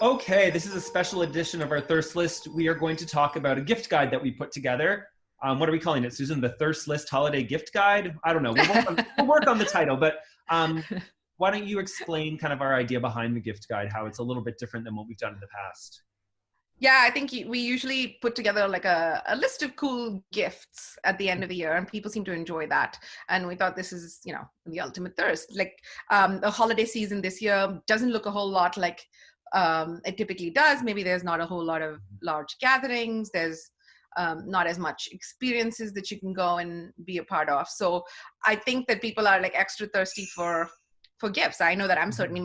Okay, this is a special edition of our Thirst List. We are going to talk about a gift guide that we put together. What are we calling it, Susan? The Thirst List Holiday Gift Guide? I don't know. We'll work on the title, but why don't you explain kind of our idea behind the gift guide, how it's a little bit different than what we've done in the past? Yeah, I think we usually put together like a list of cool gifts at the end of the year, and people seem to enjoy that. And we thought this is, the ultimate thirst. Like the holiday season this year doesn't look a whole lot like it typically does. Maybe there's not a whole lot of large gatherings. There's not as much experiences that you can go and be a part of. So I think that people are like extra thirsty for gifts. I know that I'm certainly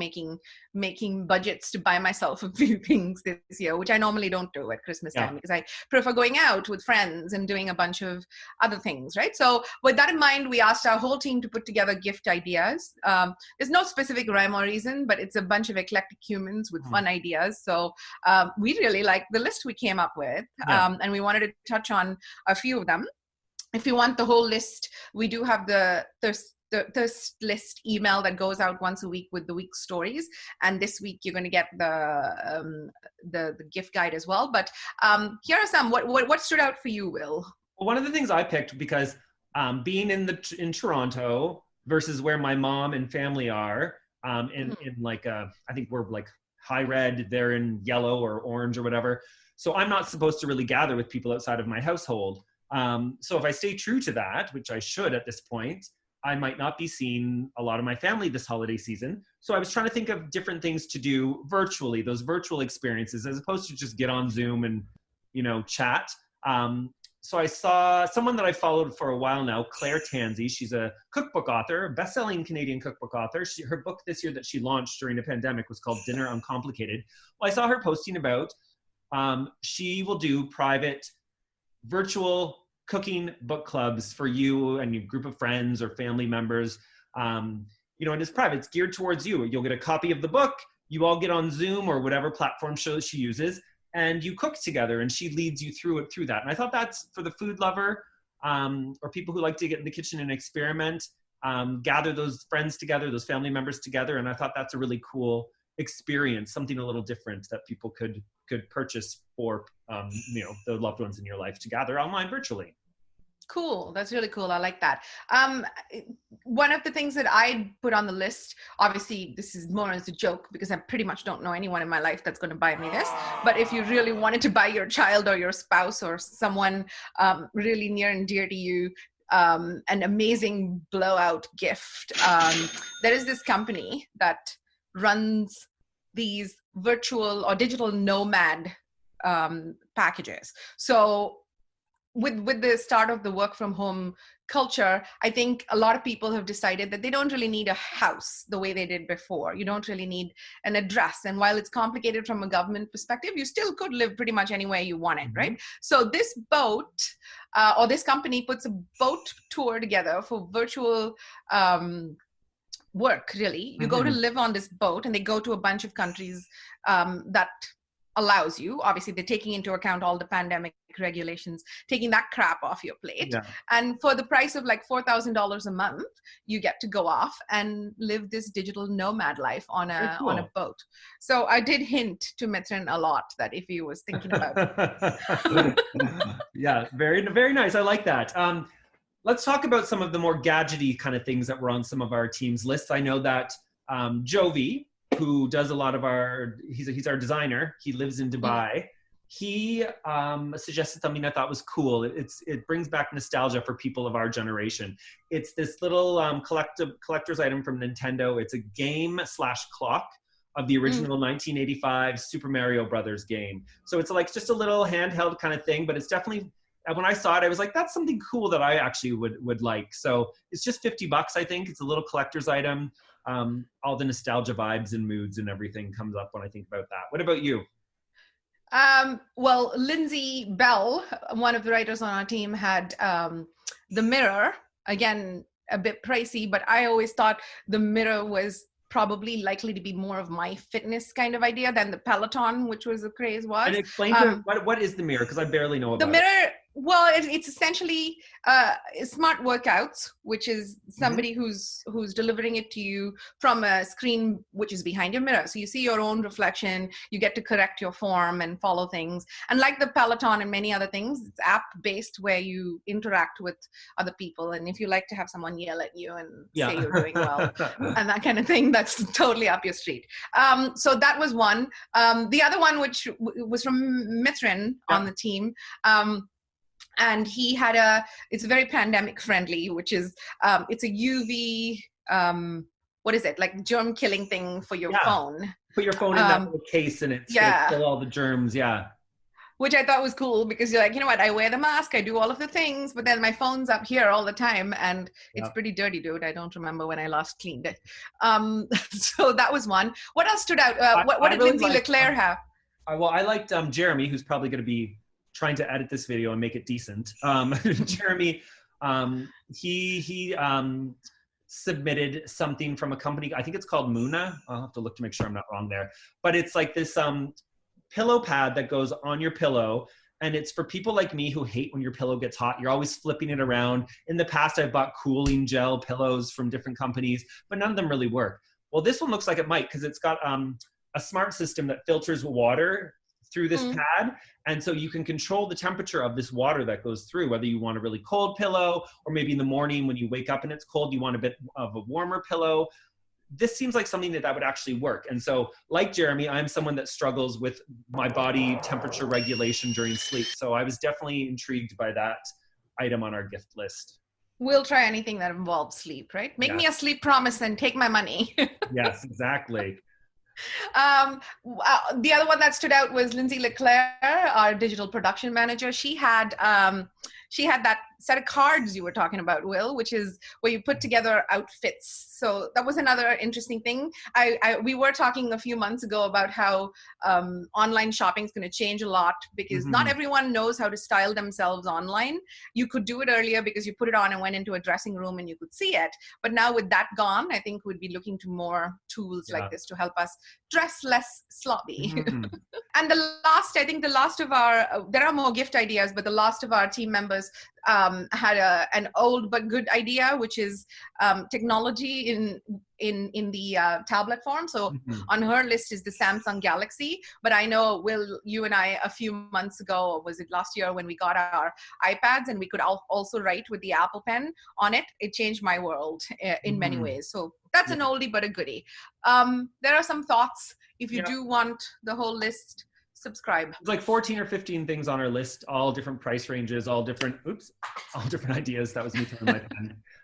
making budgets to buy myself a few things this year, which I normally don't do at Christmas time because I prefer going out with friends and doing a bunch of other things, right? So with that in mind, we asked our whole team to put together gift ideas. There's no specific rhyme or reason, but it's a bunch of eclectic humans with fun ideas. So we really like the list we came up with, and we wanted to touch on a few of them. If you want the whole list, we do have the thirst list email that goes out once a week with the week's stories, and this week you're going to get the gift guide as well. But here are some. What stood out for you, Will? Well, one of the things I picked, because being in Toronto versus where my mom and family are, in like I think we're like high red, they're in yellow or orange or whatever. So I'm not supposed to really gather with people outside of my household. So if I stay true to that, which I should at this point, I might not be seeing a lot of my family this holiday season. So I was trying to think of different things to do virtually, those virtual experiences, as opposed to just get on Zoom and, chat. So I saw someone that I followed for a while now, Tansey. She's a cookbook author, a best-selling Canadian cookbook author. Her book this year that she launched during the pandemic was called Dinner Uncomplicated. Well, I saw her posting about, she will do private virtual cooking book clubs for you and your group of friends or family members. And it's private, it's geared towards you. You'll get a copy of the book, you all get on Zoom or whatever platform show she uses, and you cook together and she leads you through that. And I thought that's for the food lover, or people who like to get in the kitchen and experiment, gather those friends together, those family members together. And I thought that's a really cool experience, something a little different that people could purchase for the loved ones in your life to gather online virtually. Cool. That's really cool. I like that. One of the things that I put on the list, obviously this is more as a joke because I pretty much don't know anyone in my life that's going to buy me this. But if you really wanted to buy your child or your spouse or someone really near and dear to you an amazing blowout gift, there is this company that runs these virtual or digital nomad packages. So with the start of the work from home culture, I think a lot of people have decided that they don't really need a house the way they did before. You don't really need an address. And while it's complicated from a government perspective, you still could live pretty much anywhere you wanted, right? So this boat or this company puts a boat tour together for virtual work, really. You go to live on this boat and they go to a bunch of countries that allows you, obviously they're taking into account all the pandemic regulations, taking that crap off your plate. And for the price of like $4,000 a month, you get to go off and live this digital nomad life on a boat. So I did hint to Mithran a lot that if he was thinking about it. Yeah, very, very nice. I like that. Let's talk about some of the more gadgety kind of things that were on some of our team's lists. I know that Jovi, who does a lot of he's our designer. He lives in Dubai. He suggested something I thought was cool. It brings back nostalgia for people of our generation. It's this little collector's item from Nintendo. It's a game/clock of the original 1985 Super Mario Brothers game. So it's like just a little handheld kind of thing, but it's definitely, when I saw it, I was like, that's something cool that I actually would like. So it's just $50, I think. It's a little collector's item. All the nostalgia vibes and moods and everything comes up when I think about that. What about you? Well, Lindsay Bell, one of the writers on our team, had the mirror, again, a bit pricey, but I always thought the mirror was probably likely to be more of my fitness kind of idea than the Peloton, which was the craze was. And explain what is the mirror? Because I barely know about it. The mirror Well, it's essentially smart workouts, which is somebody who's delivering it to you from a screen which is behind your mirror. So you see your own reflection, you get to correct your form and follow things. And like the Peloton and many other things, it's app-based where you interact with other people. And if you like to have someone yell at you and say you're doing well and that kind of thing, that's totally up your street. So that was one. The other one, which was from Mithrin on the team, and he had it's very pandemic friendly, which is, it's a UV, what is it? Like germ killing thing for your phone. Put your phone in that little case and it's gonna kill all the germs. Yeah. Which I thought was cool because you're like, you know what? I wear the mask, I do all of the things, but then my phone's up here all the time and it's pretty dirty, dude. I don't remember when I last cleaned it. So that was one. What else stood out? What did Lindsay Leclair have? Well, I liked Jeremy, who's probably going to be trying to edit this video and make it decent. Jeremy, he submitted something from a company, I think it's called Muna. I'll have to look to make sure I'm not wrong there. But it's like this pillow pad that goes on your pillow. And it's for people like me who hate when your pillow gets hot. You're always flipping it around. In the past, I've bought cooling gel pillows from different companies, but none of them really work. Well, this one looks like it might because it's got a smart system that filters water through this pad. And so you can control the temperature of this water that goes through, whether you want a really cold pillow, or maybe in the morning when you wake up and it's cold, you want a bit of a warmer pillow. This seems like something that would actually work. And so like Jeremy, I'm someone that struggles with my body temperature regulation during sleep. So I was definitely intrigued by that item on our gift list. We'll try anything that involves sleep, right? Make me a sleep promise and take my money. Yes, exactly. The other one that stood out was Lindsay Leclair, our digital production manager. She had that set of cards you were talking about, Will, which is where you put together outfits. So that was another interesting thing. We were talking a few months ago about how online shopping is going to change a lot because not everyone knows how to style themselves online. You could do it earlier because you put it on and went into a dressing room and you could see it. But now with that gone, I think we'd be looking to more tools like this to help us dress less sloppy. And the last of our, there are more gift ideas, but the last of our team members had an old but good idea, which is technology in the tablet form. So on her list is the Samsung Galaxy, but I know, Will, you and I a few months ago, or was it last year, when we got our iPads and we could also write with the Apple Pen on it, it changed my world in many ways. So that's an oldie but a goodie. There are some thoughts. If you do want the whole list, subscribe. It's like 14 or 15 things on our list, all different price ranges, all different ideas. That was me throwing my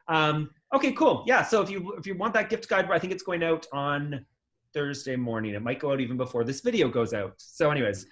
pen. Okay, cool. Yeah, so if you want that gift guide, I think it's going out on Thursday morning. It might go out even before this video goes out. So anyways.